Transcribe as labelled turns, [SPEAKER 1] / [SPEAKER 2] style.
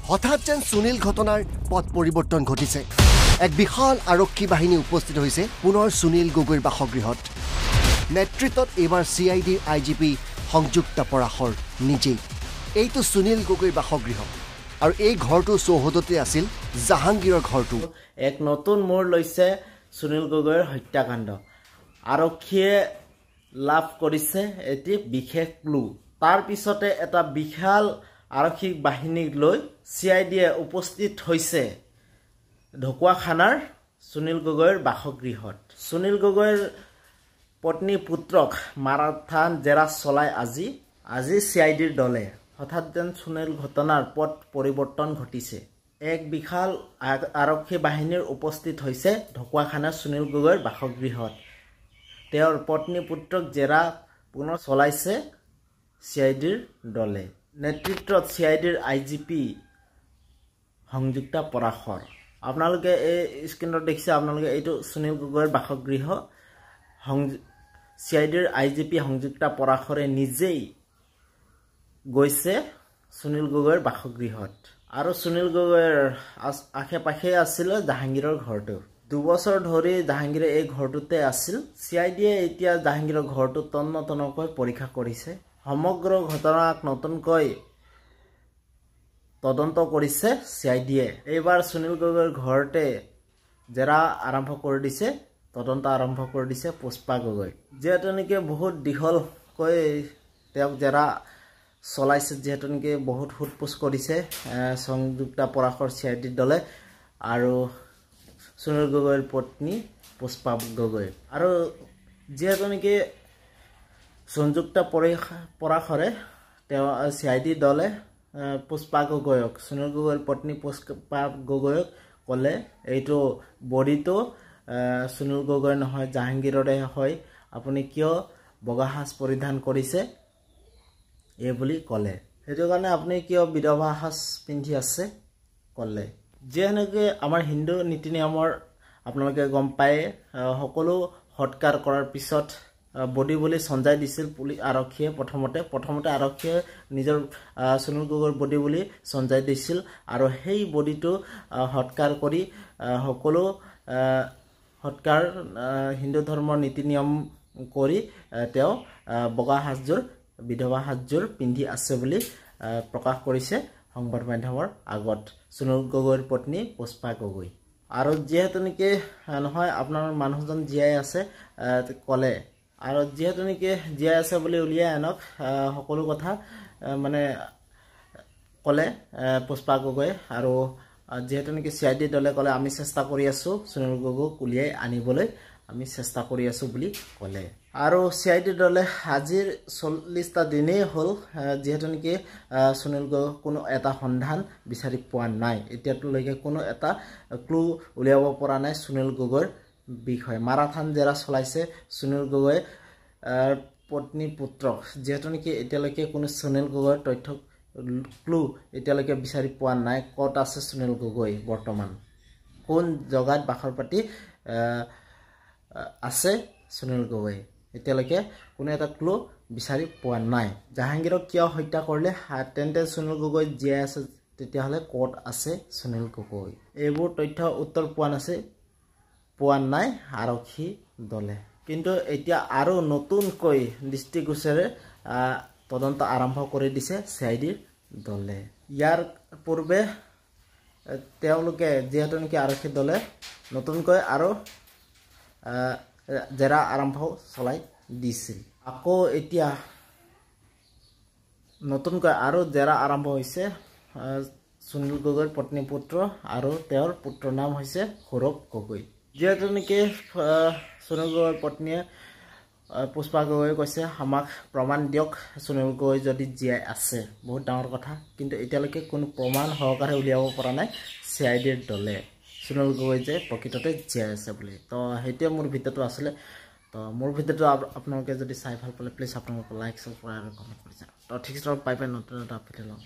[SPEAKER 1] হঠাৎ যেন সুনীল ঘটনাৰ পথ পৰিৱৰ্তন ঘটিছে এক বিশাল আৰক্ষী বাহিনী উপস্থিত হৈছে পুনৰ সুনীল গগৈৰ বাসগৃহত নেতৃত্বত এবাৰ সিআইডিৰ আইজিপি সংযুক্তা পৰাশৰ নিজেই এইটো সুনীল গগৈৰ বাসগৃহ আৰু এই ঘৰটো চৌহদতে আছিল জাহাংগীৰৰ ঘৰটো
[SPEAKER 2] এক নতুন মোড় লৈছে সুনীল গগৈৰ হত্যাকাণ্ড আৰক্ষীয়ে লাভ কৰিছে এটি বিশেষ ক্লু তাৰ পিছতে এটা বিশাল আৰক্ষী বাহিনীক লৈ সিআইডিয়ে উপস্থিত হৈছে ঢকুৱাখানাৰ সুনীল গগৈৰ বাসগৃহত সুনীল গগৈৰ পত্নী পুত্ৰক মাৰাথান জেৰা চলাই আজি সিআইডিৰ দলে হঠাৎ যেন সুনীল ঘটনাৰ পথ পৰিৱৰ্তন ঘটিছে এক বিশাল আৰক্ষী বাহিনীৰ উপস্থিত হৈছে ঢকুৱাখানাৰ সুনীল গগৈৰ বাসগৃহত তেওঁৰ পত্নী পুত্ৰক জেৰা পুনৰ চলাইছে সিআইডিৰ দলে নেতৃত্বত সিআইডিৰ আইজিপি সংযুক্তা পৰাশৰ আপোনালোকে এই স্ক্ৰীনত দেখিছে আপোনালোকে এইটো সুনীল গগৈৰ বাসগৃহ সিআইডিৰ আইজিপি সংযুক্তা পৰাশৰে নিজেই গৈছে সুনীল গগৈৰ বাসগৃহত আৰু সুনীল গগৈৰ আশে-পাশে আছিল জাহাংগীৰৰ ঘৰটো 2 বছৰ ধৰি জাহাংগীৰে এই ঘৰটোতে আছিল সিআইডিয়ে এতিয়া জাহাংগীৰৰ ঘৰটো তন্নতনকৈ পৰীক্ষা কৰিছে সমগ্ৰ ঘটনাক নতুনকৈ তদন্ত কৰিছে সিআইডিয়ে এইবাৰ সুনীল গগৈৰ ঘৰতে জেৰা আৰম্ভ কৰি দিছে তদন্ত আৰম্ভ কৰি দিছে পুষ্পা গগৈ যেহেতু নেকি বহুত দীঘলকৈ তেওঁক জেৰা চলাইছে যেহেতু নেকি বহুত হুটপুচ কৰিছে সংযুক্তা পৰাশৰ সিআইডিৰ দলে আৰু সুনীল গগৈৰ পত্নী পুষ্পা গগৈ আৰু যেহেতু নেকি সংযুক্তা পৰাশৰে তেওঁ সিআইডিৰ দলে পুষ্পা গগৈক সুনীল গগৈৰ পত্নী পুষ্পা গগৈক ক'লে এইটো বডিটো সুনীল গগৈ নহয় জাহাংগীৰৰে হয় আপুনি কিয় বগা সাজ পৰিধান কৰিছে এই বুলি ক'লে সেইটো কাৰণে আপুনি কিয় বিধৱা সাজ পিন্ধি আছে ক'লে যেনেকৈ আমাৰ হিন্দু নীতি নিয়মৰ আপোনালোকে গম পায় সকলো হৎকাৰ কৰাৰ পিছত বডি বুলি সঞ্জয় দিছিল পুলিচ আৰক্ষীয়ে প্ৰথমতে আৰক্ষীয়ে নিজৰ সুনীল গগৈৰ বডি বুলি সঞ্জয় দিছিল আৰু সেই বডিটো হৎকাৰ কৰি সকলো হৎকাৰ হিন্দু ধৰ্মৰ নীতি নিয়ম কৰি তেওঁ বগা সাজযোৰ বিধৱা সাজযোৰ পিন্ধি আছে বুলি প্ৰকাশ কৰিছে সংবাদ মাধ্যমৰ আগত সুনীল গগৈৰ পত্নী পুষ্পা গগৈ আৰু যেহেতু নেকি নহয় আপোনাৰ মানুহজন জীয়াই আছে ক'লে আৰু যেহেতু নেকি জীয়াই আছে বুলি উলিয়াই আনক সকলো কথা মানে ক'লে পুষ্পা গগৈ আৰু যেহেতু নেকি সিআইডি দলে ক'লে আমি চেষ্টা কৰি আছো সুনীল গগৈক উলিয়াই আনিবলৈ আমি চেষ্টা কৰি আছো বুলি ক'লে আৰু সিআইডি দলে আজিৰ 40টা দিনেই হ'ল যেহেতু নেকি সুনীল গগৈ কোনো এটা সন্ধান বিচাৰি পোৱা নাই এতিয়ালৈকে কোনো এটা ক্লু উলিয়াব পৰা নাই সুনীল গগৈৰ বিষয় মাৰাথান জেৰা চলাইছে সুনীল গগৈ পত্নী পুত্ৰক যেহেতু নেকি এতিয়ালৈকে কোনো সুনীল গগৈৰ তথ্য ক্লু এতিয়ালৈকে বিচাৰি পোৱা নাই ক'ত আছে সুনীল গগৈ বৰ্তমান কোন জগাত বাখৰ পাতি আছে সুনীল গগৈ এতিয়ালৈকে কোনো এটা ক্লু বিচাৰি পোৱা নাই জাহাংগীৰক কিয় হত্যা কৰিলে তেন্তে সুনীল গগৈ জীয়াই আছে তেতিয়াহ'লে ক'ত আছে সুনীল গগৈ এইবোৰ তথ্য উত্তৰ পোৱা নাই আৰক্ষী দলে কিন্তু এতিয়া আৰু নতুনকৈ দৃষ্টিগোচৰে তদন্ত আৰম্ভ কৰি দিছে সিআইডিৰ দলে ইয়াৰ পূৰ্বে তেওঁলোকে যেহেতু নেকি আৰক্ষী দলে নতুনকৈ আৰু জেৰা আৰম্ভ চলাই দিছিল আকৌ এতিয়া নতুনকৈ আৰু জেৰা আৰম্ভ হৈছে সুনীল গগৈৰ পত্নী পুত্ৰ আৰু তেওঁৰ পুত্ৰৰ নাম হৈছে সৌৰভ গগৈ যেহেতু নেকি সুনীল গগৈৰ পত্নীয়ে পুষ্পা গগৈ কৈছে আমাক প্ৰমাণ দিয়ক সুনীল গগৈ যদি জীয়াই আছে বহুত ডাঙৰ কথা কিন্তু এতিয়ালৈকে কোনো প্ৰমাণ সহকাৰে উলিয়াব পৰা নাই সিআইডিৰ দলে সুনীল গগৈ যে প্ৰকৃততে জীয়াই আছে বুলি তো সেইটোৱে মোৰ ভিডিঅ'টো আছিলে তো মোৰ ভিডিঅ'টো আপোনালোকে যদি চাই ভাল পালে প্লিজ আপোনালোকে লাইক সাবস্ক্ৰাইব আৰু কমেণ্ট কৰি যাওক তো ঠিক আছে পাই নতুন এটা ভিডিঅ' লওঁ